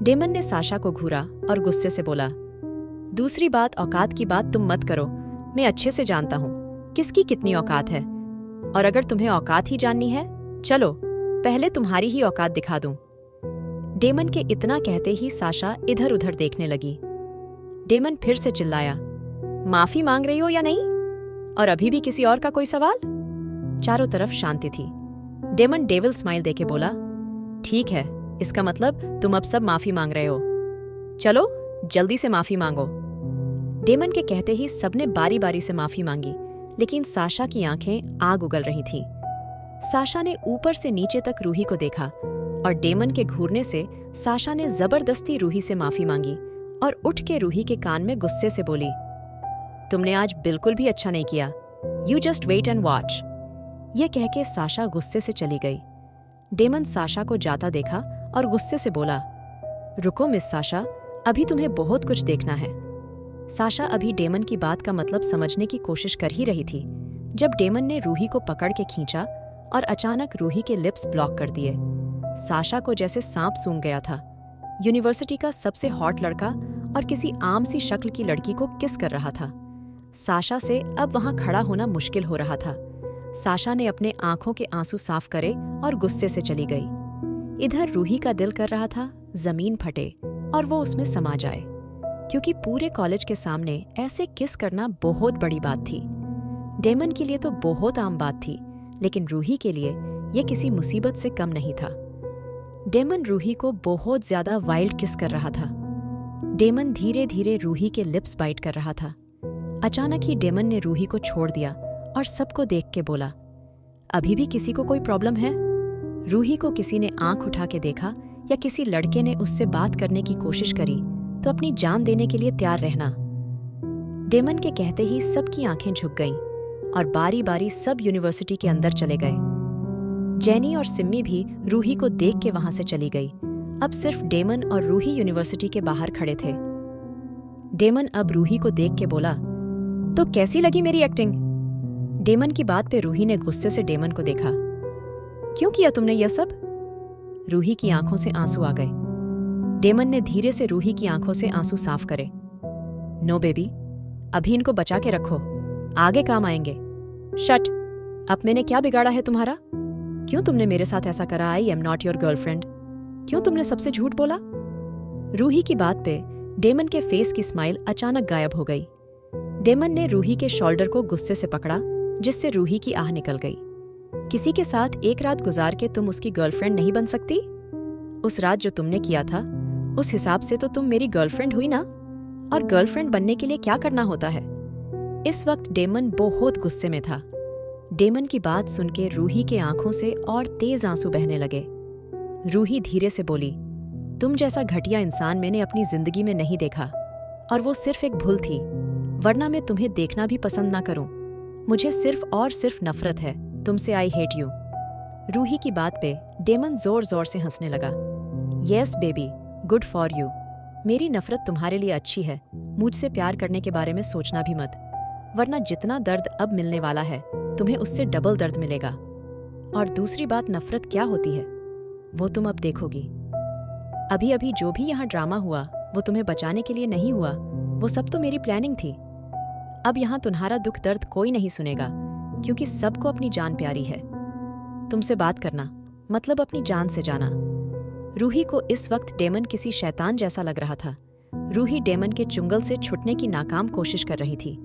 Daemon ने Sasha को घूरा और गुस्से से बोला, दूसरी बात औकात की बात तुम मत करो। मैं अच्छे से जानता हूँ किसकी कितनी औकात है, और अगर तुम्हें औकात ही जाननी है, चलो पहले तुम्हारी ही औकात दिखा दूं। डेमन के इतना कहते ही साशा इधर उधर देखने लगी। डेमन फिर से चिल्लाया, माफी मांग रही हो या नहीं? और अभी भी किसी और का कोई सवाल? चारों तरफ शांति थी। डेमन डेविल स्माइल देके बोला, ठीक है, इसका मतलब तुम अब सब माफी मांग रहे हो। चलो जल्दी से माफी मांगो। डेमन के कहते ही सबने बारी बारी से माफी मांगी, लेकिन साशा की आंखें आग उगल रही थीं। साशा ने ऊपर से नीचे तक रूही को देखा और डेमन के घूरने से साशा ने जबरदस्ती रूही से माफी मांगी और उठ के रूही के कान में गुस्से से बोली, तुमने आज बिल्कुल भी अच्छा नहीं किया। You just wait and watch. यह कह के साशा गुस्से से चली गई। डेमन साशा को जाता देखा और गुस्से से बोला, रुको मिस साशा, अभी तुम्हें बहुत कुछ देखना है। साशा अभी डेमन की बात का मतलब समझने की कोशिश कर ही रही थी जब डेमन ने रूही को पकड़ के खींचा और अचानक रूही के लिप्स ब्लॉक कर दिए। साशा को जैसे सांप सूंघ गया था। यूनिवर्सिटी का सबसे हॉट लड़का और किसी आम सी शक्ल की लड़की को किस कर रहा था। साशा से अब वहां खड़ा होना मुश्किल हो रहा था। साशा ने अपने आंखों के आंसू साफ करे और गुस्से से चली गई। इधर रूही का दिल कर रहा था जमीन फटे और वो उसमें समा जाए, क्योंकि पूरे कॉलेज के सामने ऐसे किस करना बहुत बड़ी बात थी। डेमन के लिए तो बहुत आम बात थी, लेकिन रूही के लिए यह किसी मुसीबत से कम नहीं था। डेमन रूही को बहुत ज्यादा वाइल्ड किस कर रहा था। डेमन धीरे धीरे रूही के लिप्स बाइट कर रहा था। अचानक ही डेमन ने रूही को छोड़ दिया और सबको देख के बोला, अभी भी किसी को कोई प्रॉब्लम है? रूही को किसी ने आंख उठा के देखा या किसी लड़के ने उससे बात करने की कोशिश करी तो अपनी जान देने के लिए तैयार रहना। डेमन के कहते ही सबकी आंखें झुक गईं और बारी बारी सब यूनिवर्सिटी के अंदर चले गए। जेनी और सिम्मी भी रूही को देख के वहां से चली गई। अब सिर्फ डेमन और रूही यूनिवर्सिटी के बाहर खड़े थे। डेमन अब रूही को देख के बोला, तो कैसी लगी मेरी एक्टिंग? डेमन की बात पे रूही ने गुस्से से डेमन को देखा। क्यों किया तुमने यह सब? रूही की आंखों से आंसू आ गए। डेमन ने धीरे से रूही की आंखों से आंसू साफ करे। नो बेबी, अभी इनको बचा के रखो, आगे काम आएंगे। शट, अब मैंने क्या बिगाड़ा है तुम्हारा? क्यों तुमने मेरे साथ ऐसा करा? I am not your girlfriend. क्यों तुमने सबसे झूठ बोला? रूही की बात पे डेमन के फेस की स्माइल अचानक गायब हो गई। डेमन ने रूही के शोल्डर को गुस्से से पकड़ा, जिससे रूही की आह निकल गई। किसी के साथ एक रात गुजार के तुम उसकी गर्लफ्रेंड नहीं बन सकती? उस रात जो तुमने किया था, उस हिसाब से तो तुम मेरी गर्लफ्रेंड हुई ना? और गर्लफ्रेंड बनने के लिए क्या करना होता है? इस वक्त डेमन बहुत गुस्से में था। डेमन की बात सुन के रूही के आंखों से और तेज आंसू बहने लगे। रूही धीरे से बोली, तुम जैसा घटिया इंसान मैंने अपनी जिंदगी में नहीं देखा, और वो सिर्फ एक भूल थी, वरना मैं तुम्हें देखना भी पसंद ना करूं। मुझे सिर्फ और सिर्फ नफरत है तुमसे। I hate you. रूही की बात पे डेमन जोर जोर से हंसने लगा। Yes baby, good for you. मेरी नफरत तुम्हारे लिए अच्छी है। मुझसे प्यार करने के बारे में सोचना भी मत, वरना जितना दर्द अब मिलने वाला है तुम्हें उससे डबल दर्द मिलेगा। और दूसरी बात, नफरत क्या होती है वो तुम अब देखोगी। अभी अभी जो भी यहाँ ड्रामा हुआ वो तुम्हें बचाने के लिए नहीं हुआ, वो सब तो मेरी प्लानिंग थी। अब यहाँ तुम्हारा दुख दर्द कोई नहीं सुनेगा, क्योंकि सबको अपनी जान प्यारी है। तुमसे बात करना मतलब अपनी जान से जाना। रूही को इस वक्त डेमन किसी शैतान जैसा लग रहा था। रूही डेमन के चुंगल से छुटने की नाकाम कोशिश कर रही थी,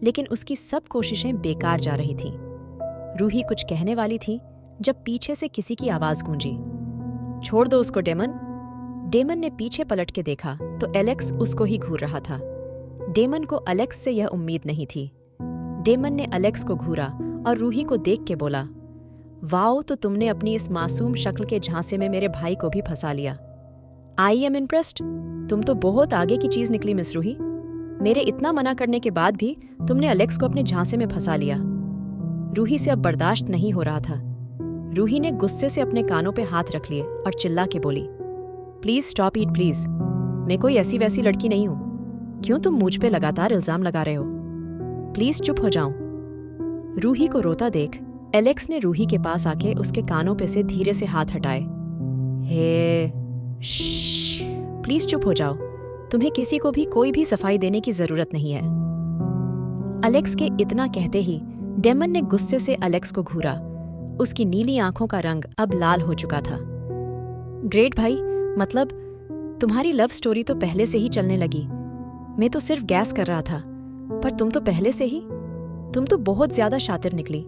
लेकिन उसकी सब कोशिशें बेकार जा रही थीं। रूही कुछ कहने वाली थी जब पीछे से किसी की आवाज गूंजी, छोड़ दो उसको डेमन। डेमन ने पीछे पलट के देखा तो एलेक्स उसको ही घूर रहा था। डेमन को एलेक्स से यह उम्मीद नहीं थी। डेमन ने एलेक्स को घूरा और रूही को देख के बोला, वाओ, तो तुमने अपनी इस मासूम शक्ल के झांसे में मेरे भाई को भी फंसा लिया। I am impressed. तुम तो बहुत आगे की चीज निकली मिस रूही। मेरे इतना मना करने के बाद भी तुमने एलेक्स को अपने झांसे में फंसा लिया। रूही से अब बर्दाश्त नहीं हो रहा था। रूही ने गुस्से से अपने कानों पे हाथ रख लिए और चिल्ला के बोली, प्लीज स्टॉप इट प्लीज। मैं कोई ऐसी वैसी लड़की नहीं हूं। क्यों तुम मुझ पे लगातार इल्जाम लगा रहे हो? प्लीज चुप हो जाओ। रूही को रोता देख एलेक्स ने रूही के पास आके उसके कानों पे से धीरे से हाथ हटाए। हे प्लीज चुप हो जाओ। तुम्हें किसी को भी कोई भी सफाई देने की जरूरत नहीं है। अलेक्स के इतना कहते ही डेमन ने गुस्से से अलेक्स को घूरा। उसकी नीली आंखों का रंग अब लाल हो चुका था। ग्रेट भाई, मतलब तुम्हारी लव स्टोरी तो पहले से ही चलने लगी। मैं तो सिर्फ गैस कर रहा था, पर तुम तो पहले से ही। तुम तो बहुत ज्यादा शातिर निकली।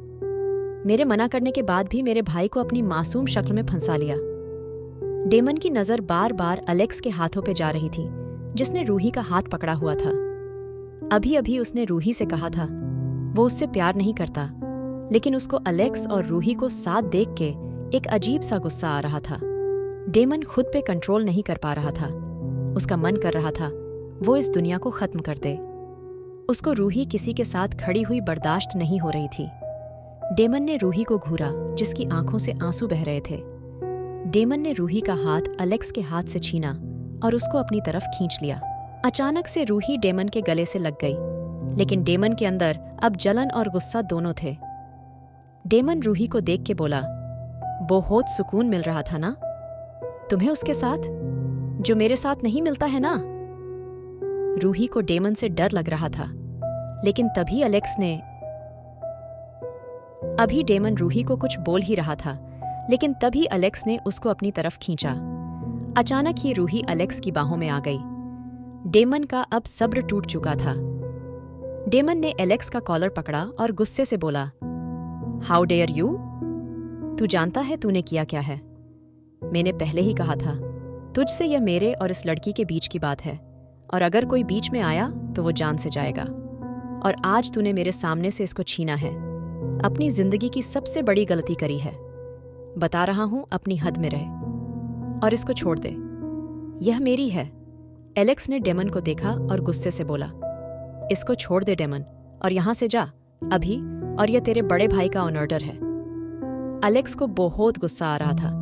मेरे मना करने के बाद भी मेरे भाई को अपनी मासूम शक्ल में फंसा लिया। डेमन की नजर बार बार अलेक्स के हाथों पे जा रही थी, जिसने रूही का हाथ पकड़ा हुआ था। अभी अभी उसने रूही से कहा था वो उससे प्यार नहीं करता, लेकिन उसको अलेक्स और रूही को साथ देख के एक अजीब सा गुस्सा आ रहा था। डेमन खुद पे कंट्रोल नहीं कर पा रहा था। उसका मन कर रहा था वो इस दुनिया को खत्म कर दे। उसको रूही किसी के साथ खड़ी हुई बर्दाश्त नहीं हो रही थी। डेमन ने रूही को घूरा, जिसकी आंखों से आंसू बह रहे थे। डेमन ने रूही का हाथ अलेक्स के हाथ से छीना और उसको अपनी तरफ खींच लिया। अचानक से रूही डेमन के गले से लग गई, लेकिन डेमन के अंदर अब जलन और गुस्सा दोनों थे। डेमन रूही को देख के बोला, बहुत सुकून मिल रहा था ना तुम्हें उसके साथ, जो मेरे साथ नहीं मिलता है ना। रूही को डेमन से डर लग रहा था, लेकिन तभी अलेक्स ने अभी डेमन रूही को कुछ बोल ही रहा था, लेकिन तभी अलेक्स ने उसको अपनी तरफ खींचा। अचानक ही रूही अलेक्स की बाहों में आ गई। डेमन का अब सब्र टूट चुका था। डेमन ने एलेक्स का कॉलर पकड़ा और गुस्से से बोला, हाउ डेयर यू? तू जानता है तूने किया क्या है? मैंने पहले ही कहा था तुझसे यह मेरे और इस लड़की के बीच की बात है, और अगर कोई बीच में आया तो वो जान से जाएगा। और आज तूने मेरे सामने से इसको छीना है। अपनी जिंदगी की सबसे बड़ी गलती करी है। बता रहा हूं, अपनी हद में रहे और इसको छोड़ दे। यह मेरी है। एलेक्स ने डेमन को देखा और गुस्से से बोला, इसको छोड़ दे डेमन, और यहां से जा अभी, और यह तेरे बड़े भाई का ऑनर्डर है। अलेक्स को बहुत गुस्सा आ रहा था।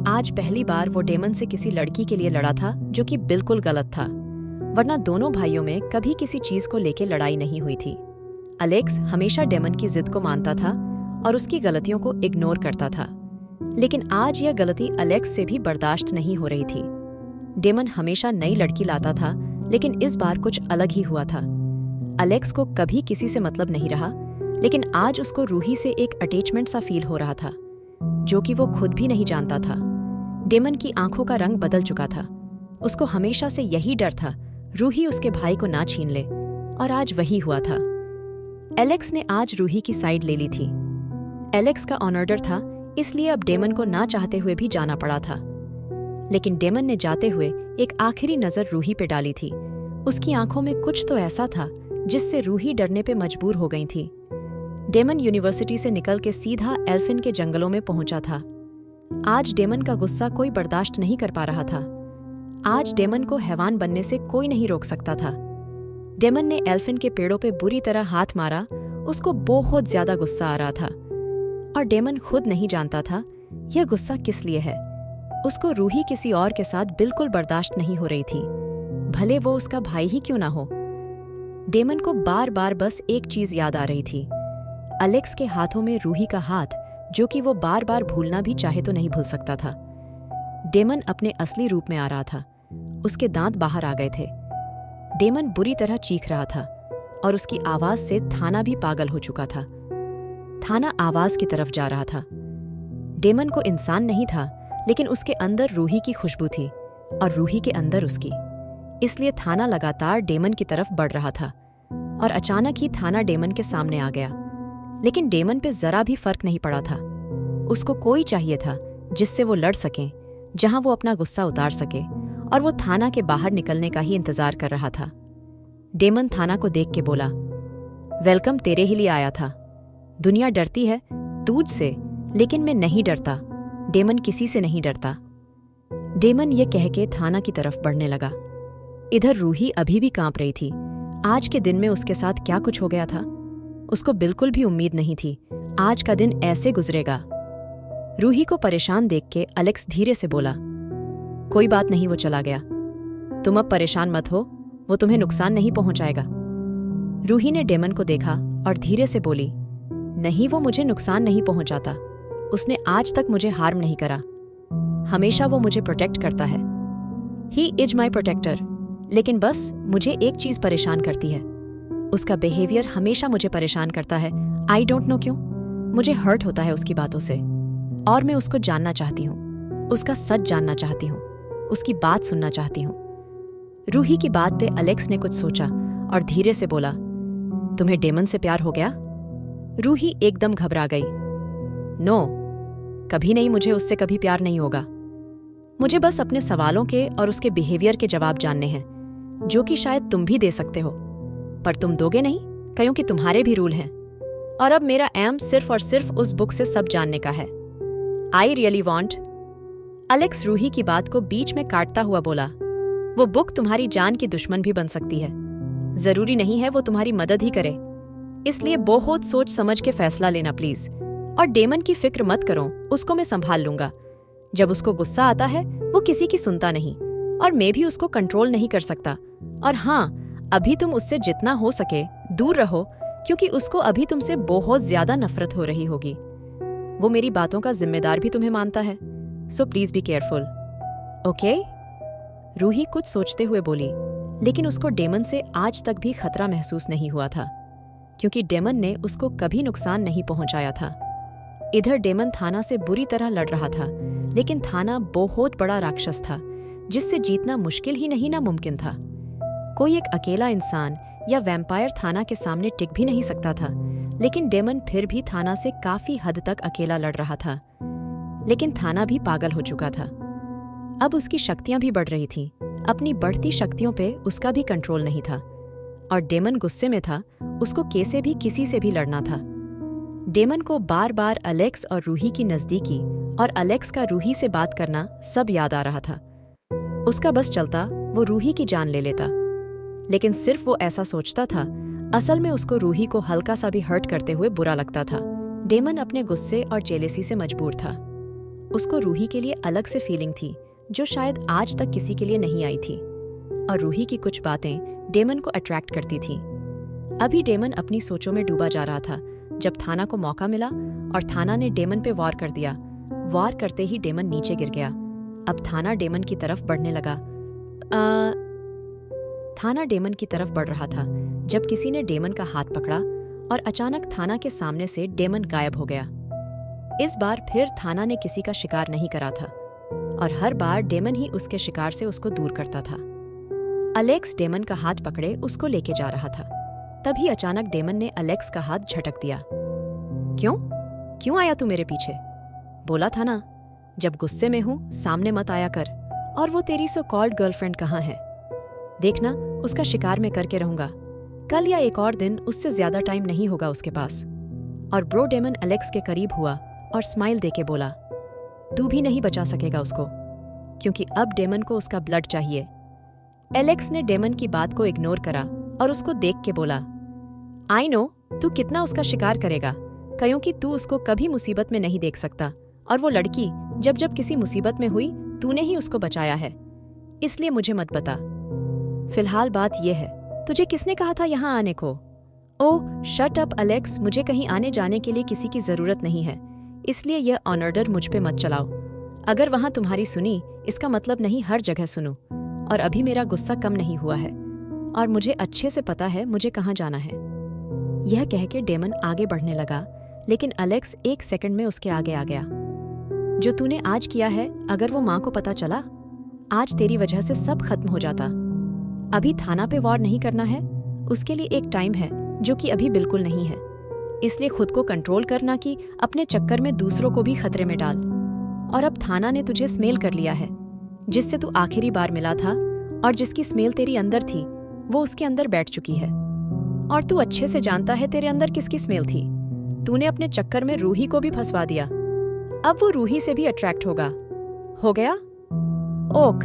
आज पहली बार वो डेमन से किसी लड़की के लिए लड़ा था, जो कि बिल्कुल गलत था, वरना दोनों भाइयों में कभी किसी चीज को लेके लड़ाई नहीं हुई थी। अलेक्स हमेशा डेमन की जिद को मानता था और उसकी गलतियों को इग्नोर करता था, लेकिन आज यह गलती अलेक्स से भी बर्दाश्त नहीं हो रही थी। डेमन हमेशा नई लड़की लाता था, लेकिन इस बार कुछ अलग ही हुआ था। अलेक्स को कभी किसी से मतलब नहीं रहा, लेकिन आज उसको रूही से एक अटैचमेंट सा फील हो रहा था, जो कि वो खुद भी नहीं जानता था। डेमन की आंखों का रंग बदल चुका था। उसको हमेशा से यही डर था रूही उसके भाई को ना छीन ले, और आज वही हुआ था। एलेक्स ने आज रूही की साइड ले ली थी। एलेक्स का ऑनर्डर था, इसलिए अब डेमन को ना चाहते हुए भी जाना पड़ा था। लेकिन डेमन ने जाते हुए एक आखिरी नजर रूही पे डाली थी। उसकी आंखों में कुछ तो ऐसा था जिससे रूही डरने पे मजबूर हो गई थी। डेमन यूनिवर्सिटी से निकल के सीधा एल्फिन के जंगलों में पहुंचा था। आज डेमन का गुस्सा कोई बर्दाश्त नहीं कर पा रहा था। आज डेमन को हैवान बनने से कोई नहीं रोक सकता था। डेमन ने एल्फिन के पेड़ों पे बुरी तरह हाथ मारा। उसको बहुत ज्यादा गुस्सा आ रहा था, और डेमन खुद नहीं जानता था यह गुस्सा किस लिए है। उसको रूही किसी और के साथ बिल्कुल बर्दाश्त नहीं हो रही थी, भले वो उसका भाई ही क्यों ना हो। डेमन को बार बार बस एक चीज याद आ रही थी, अलेक्स के हाथों में रूही का हाथ, जो कि वो बार बार भूलना भी चाहे तो नहीं भूल सकता था। डेमन अपने असली रूप में आ रहा था। उसके दांत बाहर आ गए थे। डेमन बुरी तरह चीख रहा था, और उसकी आवाज से थाना भी पागल हो चुका था। थाना आवाज की तरफ जा रहा था। डेमन को इंसान नहीं था, लेकिन उसके अंदर रूही की खुशबू थी, और रूही के अंदर उसकी। इसलिए थाना लगातार डेमन की तरफ बढ़ रहा था, और अचानक ही थाना डेमन के सामने आ गया। लेकिन डेमन पे जरा भी फर्क नहीं पड़ा था। उसको कोई चाहिए था जिससे वो लड़ सके, जहां वो अपना गुस्सा उतार सके, और वो थाना के बाहर निकलने का ही इंतजार कर रहा था। डेमन थाना को देख के बोला, वेलकम तेरे ही लिए आया था। दुनिया डरती है तुझ से, लेकिन मैं नहीं डरता। डेमन किसी से नहीं डरता। डेमन ये कह के थाना की तरफ बढ़ने लगा। इधर रूही अभी भी कांप रही थी। आज के दिन में उसके साथ क्या कुछ हो गया था, उसको बिल्कुल भी उम्मीद नहीं थी आज का दिन ऐसे गुजरेगा। रूही को परेशान देख के अलेक्स धीरे से बोला, कोई बात नहीं, वो चला गया। तुम अब परेशान मत हो, वो तुम्हें नुकसान नहीं पहुंचाएगा। रूही ने डेमन को देखा और धीरे से बोली, नहीं, वो मुझे नुकसान नहीं पहुंचाता। उसने आज तक मुझे हार्म नहीं करा। हमेशा वो मुझे प्रोटेक्ट करता है। He is my protector. लेकिन बस मुझे एक चीज परेशान करती है, उसका बिहेवियर हमेशा मुझे परेशान करता है। आई डोंट नो क्यों, मुझे हर्ट होता है उसकी बातों से, और मैं उसको जानना चाहती हूँ, उसका सच जानना चाहती हूँ, उसकी बात सुनना चाहती हूँ। रूही की बात पे एलेक्स ने कुछ सोचा और धीरे से बोला, तुम्हें डेमन से प्यार हो गया? रूही एकदम घबरा गई। नो, कभी नहीं, मुझे उससे कभी प्यार नहीं होगा। मुझे बस अपने सवालों के और उसके बिहेवियर के जवाब जानने हैं, जो कि शायद तुम भी दे सकते हो, पर तुम दोगे नहीं, क्योंकि तुम्हारे भी रूल हैं। और अब मेरा एम सिर्फ और सिर्फ उस बुक से सब जानने का है। I really want. Alex Roohi की बात को बीच में काटता हुआ बोला, वो बुक तुम्हारी जान की दुश्मन भी बन सकती है। जरूरी नहीं है वो तुम्हारी मदद ही करे, इसलिए बहुत सोच समझ के फैसला लेना प्लीज। और डेमन की फिक्र मत करो, उसको मैं संभाल लूंगा। जब उसको गुस्सा आता है वो किसी की सुनता नहीं, और मैं भी उसको कंट्रोल नहीं कर सकता। और हाँ, अभी तुम उससे जितना हो सके दूर रहो, क्योंकि उसको अभी तुमसे बहुत ज्यादा नफरत हो रही होगी। वो मेरी बातों का जिम्मेदार भी तुम्हें मानता है, so please be careful, okay? Roohi कुछ सोचते हुए बोली, लेकिन उसको डेमन से आज तक भी खतरा महसूस नहीं हुआ था, क्योंकि डेमन ने उसको कभी नुकसान नहीं पहुंचाया था। इधर डेमन थाना से बुरी तरह लड़ रहा था, लेकिन थाना बहुत बड़ा राक्षस था, जिससे जीतना मुश्किल ही नहीं नामुमकिन था। कोई एक अकेला इंसान या वैम्पायर थाना के सामने टिक भी नहीं सकता था, लेकिन डेमन फिर भी थाना से काफी हद तक अकेला लड़ रहा था। लेकिन थाना भी पागल हो चुका था। अब उसकी शक्तियां भी बढ़ रही थीं। अपनी बढ़ती शक्तियों पे उसका भी कंट्रोल नहीं था, और डेमन गुस्से में था, उसको कैसे भी किसी से भी लड़ना था। डेमन को बार बार एलेक्स और रूही की नजदीकी और एलेक्स का रूही से बात करना सब याद आ रहा था। उसका बस चलता वो रूही की जान ले लेता, लेकिन सिर्फ वो ऐसा सोचता था, असल में उसको रूही को हल्का सा भी हर्ट करते हुए बुरा लगता था। डेमन अपने गुस्से और जेलेसी से मजबूर था। उसको रूही के लिए अलग से फीलिंग थी, जो शायद आज तक किसी के लिए नहीं आई थी, और रूही की कुछ बातें डेमन को अट्रैक्ट करती थीं। अभी डेमन अपनी सोचों में डूबा जा रहा था, जब थाना को मौका मिला और थाना ने डेमन पे वार कर दिया। वार करते ही डेमन नीचे गिर गया। अब थाना डेमन की तरफ बढ़ने लगा। थाना डेमन की तरफ बढ़ रहा था, जब किसी ने डेमन का हाथ पकड़ा और अचानक थाना के सामने से डेमन गायब हो गया। इस बार फिर थाना ने किसी का शिकार नहीं करा था, और हर बार डेमन ही उसके शिकार से उसको दूर करता था। एलेक्स डेमन का हाथ पकड़े उसको लेके जा रहा था। तभी अचानक डेमन ने एलेक्स का हाथ झटक दिया। क्यों आया तू मेरे पीछे? बोला था ना, जब गुस्से में हूं सामने मत आया कर। और वो तेरी सो कॉल्ड गर्लफ्रेंड कहाँ है? देखना, उसका शिकार मैं करके रहूंगा। कल या एक और दिन उससे ज्यादा टाइम नहीं होगा उसके पास। और ब्रो डेमन एलेक्स के करीब हुआ और स्माइल देके बोला, तू भी नहीं बचा सकेगा उसको, क्योंकि अब डेमन को उसका ब्लड चाहिए। एलेक्स ने डेमन की बात को इग्नोर करा और उसको देख के बोला, आई नो तू कितना उसका शिकार करेगा, क्योंकि तू उसको कभी मुसीबत में नहीं देख सकता, और वो लड़की जब जब किसी मुसीबत में हुई तूने ही उसको बचाया है, इसलिए मुझे मत बता। फिलहाल बात यह है, तुझे किसने कहा था यहाँ आने को? ओह शट अप एलेक्स, मुझे कहीं आने जाने के लिए किसी की जरूरत नहीं है, इसलिए यह ऑनर्डर मुझ पे मत चलाओ। अगर वहां तुम्हारी सुनी, इसका मतलब नहीं हर जगह सुनो। और अभी मेरा गुस्सा कम नहीं हुआ है, और मुझे अच्छे से पता है मुझे कहाँ जाना है। यह कह के डेमन आगे बढ़ने लगा, लेकिन एलेक्स एक सेकंड में उसके आगे आ गया। जो तूने आज किया है, अगर वो माँ को पता चला, आज तेरी वजह से सब खत्म हो जाता। अभी थाना पे वॉर नहीं करना है, उसके लिए एक टाइम है जो कि अभी बिल्कुल नहीं है। इसलिए खुद को कंट्रोल करना कि अपने चक्कर में दूसरों को भी खतरे में डाल। और अब थाना ने तुझे स्मेल कर लिया है, जिससे तू आखिरी बार मिला था, और जिसकी स्मेल तेरी अंदर थी वो उसके अंदर बैठ चुकी है। और तू अच्छे से जानता है तेरे अंदर किसकी स्मेल थी। तूने अपने चक्कर में रूही को भी फंसवा दिया। अब वो रूही से भी अट्रैक्ट होगा। हो गया? Ok,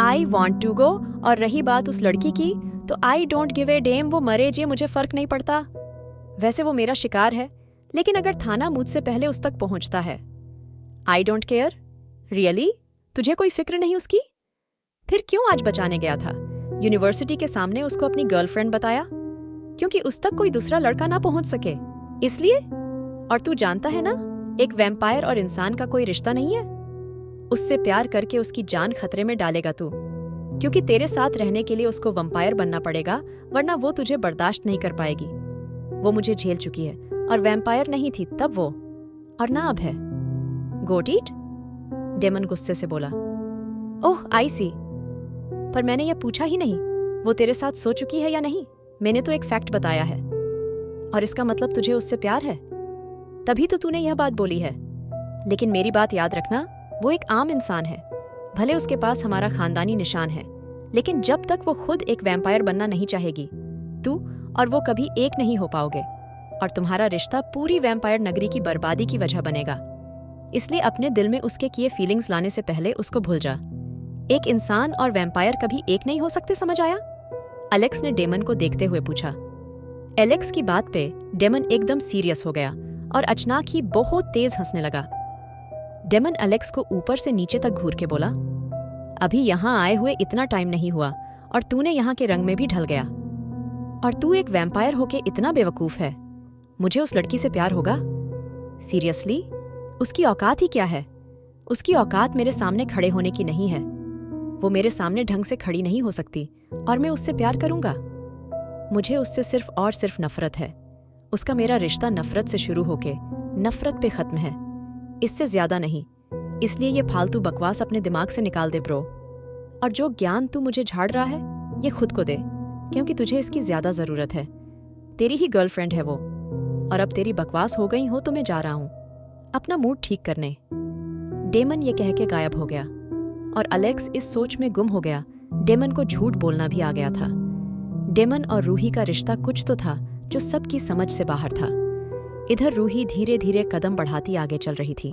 I want to go. और रही बात उस लड़की की, तो I don't give a damn, वो मरे जे मुझे फर्क नहीं पड़ता। वैसे वो मेरा शिकार है, लेकिन अगर थाना मुझसे पहले उस तक पहुंचता है, आई डोंट केयर। रियली? तुझे कोई फिक्र नहीं उसकी? फिर क्यों आज बचाने गया था? यूनिवर्सिटी के सामने उसको अपनी गर्लफ्रेंड बताया, क्योंकि उस तक कोई दूसरा लड़का ना पहुंच सके, इसलिए? और तू जानता है ना, एक वैम्पायर और इंसान का कोई रिश्ता नहीं है। उससे प्यार करके उसकी जान खतरे में डालेगा तू, क्योंकि तेरे साथ रहने के लिए उसको वैम्पायर बनना पड़ेगा, वरना वो तुझे बर्दाश्त नहीं कर पाएगी। वो मुझे झेल चुकी है और वैम्पायर नहीं थी तब वो, और ना अब है। Got it? डेमन गुस्से से बोला। ओह आई सी, पर मैंने यह पूछा ही नहीं वो तेरे साथ सो चुकी है या नहीं। मैंने तो एक फैक्ट बताया है, और इसका मतलब तुझे उससे प्यार है, तभी तो तूने यह बात बोली है। लेकिन मेरी बात याद रखना, वो एक आम इंसान है, भले उसके पास हमारा खानदानी निशान है, लेकिन जब तक वो खुद एक वैम्पायर बनना नहीं चाहेगी, तू और वो कभी एक नहीं हो पाओगे, और तुम्हारा रिश्ता पूरी वैम्पायर नगरी की बर्बादी की वजह बनेगा। इसलिए अपने दिल में उसके किए फीलिंग्स लाने से पहले उसको भूल जा। एक इंसान और वैम्पायर कभी एक नहीं हो सकते, समझ आया? एलेक्स ने डेमन को देखते हुए पूछा। एलेक्स की बात पे डेमन एकदम सीरियस हो गया और अचानक ही बहुत तेज हंसने लगा। डेमन एलेक्स को ऊपर से नीचे तक घूर के बोला, अभी यहाँ आए हुए इतना टाइम नहीं हुआ और तूने यहाँ के रंग में भी ढल गया, और तू एक वैम्पायर होके इतना बेवकूफ है। मुझे उस लड़की से प्यार होगा? सीरियसली? उसकी औकात ही क्या है? उसकी औकात मेरे सामने खड़े होने की नहीं है। वो मेरे सामने ढंग से खड़ी नहीं हो सकती और मैं उससे प्यार करूंगा? मुझे उससे सिर्फ और सिर्फ नफरत है। उसका मेरा रिश्ता नफरत से शुरू होके नफरत पे खत्म है, इससे ज्यादा नहीं। इसलिए ये फालतू बकवास अपने दिमाग से निकाल दे ब्रो, और जो ज्ञान तू मुझे झाड़ रहा है ये खुद को दे, क्योंकि तुझे इसकी ज्यादा जरूरत है। तेरी ही गर्लफ्रेंड है वो, और अब तेरी बकवास हो गई हो तो मैं जा रहा हूं अपना मूड ठीक करने। डेमन ये कह के गायब हो गया और एलेक्स इस सोच में गुम हो गया। डेमन को झूठ बोलना भी आ गया था। डेमन और रूही का रिश्ता कुछ तो था जो सबकी समझ से बाहर था। इधर रूही धीरे धीरे कदम बढ़ाती आगे चल रही थी।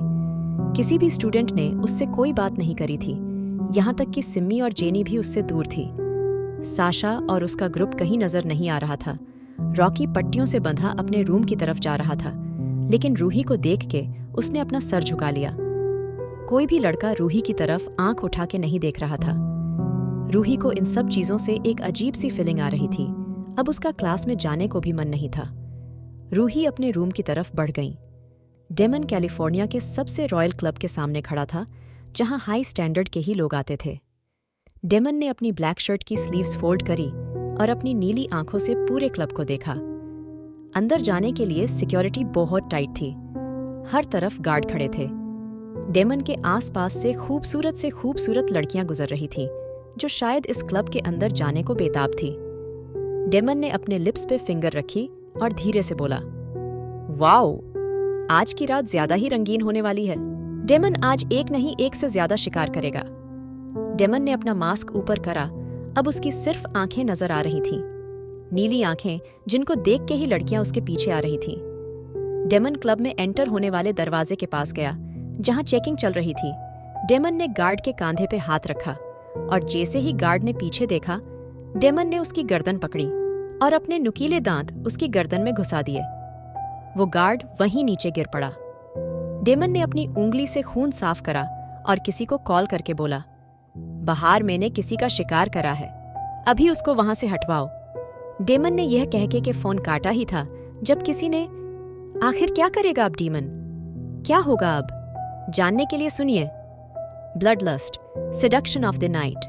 किसी भी स्टूडेंट ने उससे कोई बात नहीं करी थी, यहाँ तक कि सिम्मी और जेनी भी उससे दूर थी। साशा और उसका ग्रुप कहीं नजर नहीं आ रहा था। रॉकी पट्टियों से बंधा अपने रूम की तरफ जा रहा था, लेकिन रूही को देख के उसने अपना सर झुका लिया। कोई भी लड़का रूही की तरफ आंख उठा के नहीं देख रहा था। रूही को इन सब चीजों से एक अजीब सी फीलिंग आ रही थी। अब उसका क्लास में जाने को भी मन नहीं था। रूही अपने रूम की तरफ बढ़ गई। डेमन कैलिफोर्निया के सबसे रॉयल क्लब के सामने खड़ा था, जहां हाई स्टैंडर्ड के ही लोग आते थे। डेमन ने अपनी ब्लैक शर्ट की स्लीव्स फोल्ड करी और अपनी नीली आंखों से पूरे क्लब को देखा। अंदर जाने के लिए सिक्योरिटी बहुत टाइट थी। हर तरफ गार्ड खड़े थे। डेमन के आसपास से खूबसूरत लड़कियां गुजर रही थी, जो शायद इस क्लब के अंदर जाने को बेताब थी। डेमन ने अपने लिप्स पे फिंगर रखी और धीरे से बोला, वाओ, आज की रात ज्यादा ही रंगीन होने वाली है। डेमन आज एक नहीं एक से ज्यादा शिकार करेगा। डेमन ने अपना मास्क ऊपर करा। अब उसकी सिर्फ आंखें नजर आ रही थीं, नीली आंखें जिनको देख के ही लड़कियां उसके पीछे आ रही थीं। डेमन क्लब में एंटर होने वाले दरवाजे के पास गया, जहां चेकिंग चल रही थी। डेमन ने गार्ड के कांधे पे हाथ रखा और जैसे ही गार्ड ने पीछे देखा, डेमन ने उसकी गर्दन पकड़ी और अपने नुकीले दांत उसकी गर्दन में घुसा दिए। वो गार्ड वहीं नीचे गिर पड़ा। डेमन ने अपनी उंगली से खून साफ करा और किसी को कॉल करके बोला, बाहर मैंने किसी का शिकार करा है, अभी उसको वहां से हटवाओ। डेमन ने यह कह के फोन काटा ही था जब किसी ने, आखिर क्या करेगा अब डेमन? क्या होगा अब? जानने के लिए सुनिए blood lust, seduction of the night.